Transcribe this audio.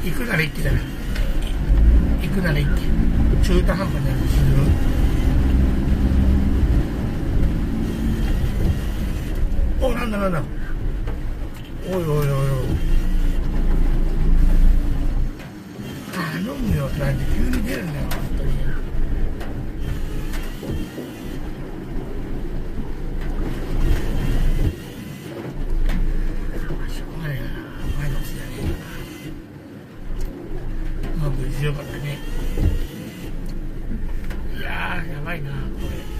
行くなら一気だね。行くなら一気。中途半端になると死ぬ。お、なんだなんだ。おいおいおいおい。頼むよ、なんで急に出るんだよ、本当に。しょうがないな。前のつだね。うまくいってよかったね。いやー、やばいな、これ。